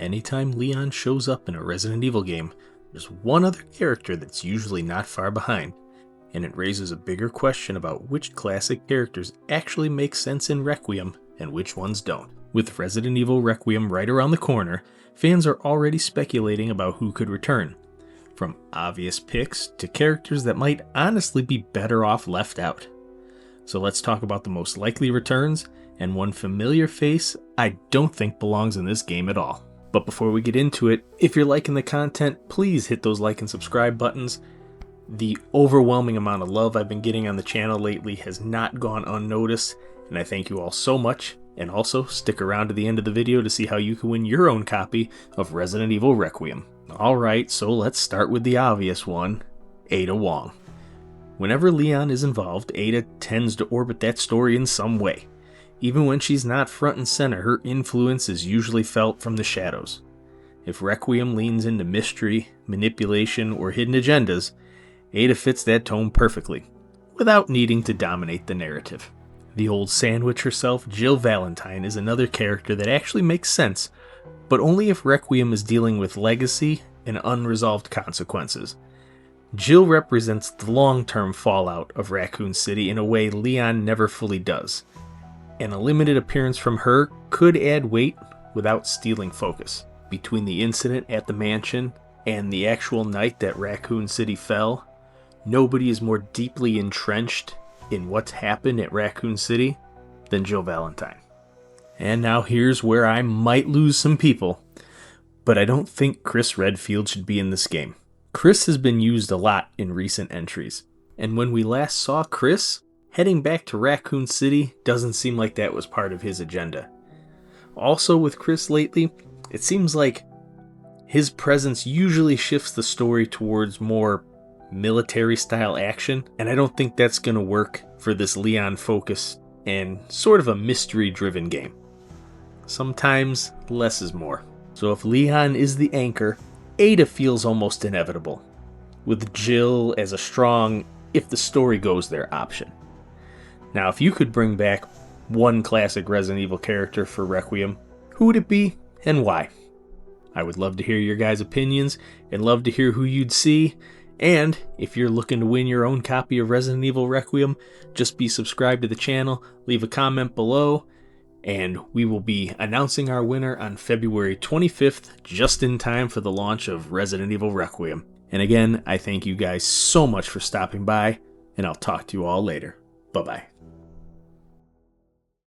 Anytime Leon shows up in a Resident Evil game, there's one other character that's usually not far behind, and it raises a bigger question about which classic characters actually make sense in Requiem and which ones don't. With Resident Evil Requiem right around the corner, fans are already speculating about who could return, from obvious picks to characters that might honestly be better off left out. So let's talk about the most likely returns, and one familiar face I don't think belongs in this game at all. But before we get into it, if you're liking the content, please hit those like and subscribe buttons. The overwhelming amount of love I've been getting on the channel lately has not gone unnoticed, and I thank you all so much. And also, stick around to the end of the video to see how you can win your own copy of Resident Evil Requiem. Alright, so let's start with the obvious one, Ada Wong. Whenever Leon is involved, Ada tends to orbit that story in some way. Even when she's not front and center, her influence is usually felt from the shadows. If Requiem leans into mystery, manipulation, or hidden agendas, Ada fits that tone perfectly, without needing to dominate the narrative. The old sandwich herself, Jill Valentine, is another character that actually makes sense, but only if Requiem is dealing with legacy and unresolved consequences. Jill represents the long-term fallout of Raccoon City in a way Leon never fully does, and a limited appearance from her could add weight without stealing focus. Between the incident at the mansion and the actual night that Raccoon City fell, nobody is more deeply entrenched in what's happened at Raccoon City than Jill Valentine. And now here's where I might lose some people, but I don't think Chris Redfield should be in this game. Chris has been used a lot in recent entries, and when we last saw Chris, heading back to Raccoon City doesn't seem like that was part of his agenda. Also with Chris lately, it seems like his presence usually shifts the story towards more military style action, and I don't think that's going to work for this Leon focused and sort of a mystery driven game. Sometimes less is more. So if Leon is the anchor, Ada feels almost inevitable, with Jill as a strong if the story goes there option. Now if you could bring back one classic Resident Evil character for Requiem, who would it be and why? I would love to hear your guys' opinions and love to hear who you'd see. And if you're looking to win your own copy of Resident Evil Requiem, just be subscribed to the channel, leave a comment below, and we will be announcing our winner on February 25th, just in time for the launch of Resident Evil Requiem. And again, I thank you guys so much for stopping by, and I'll talk to you all later. Bye-bye.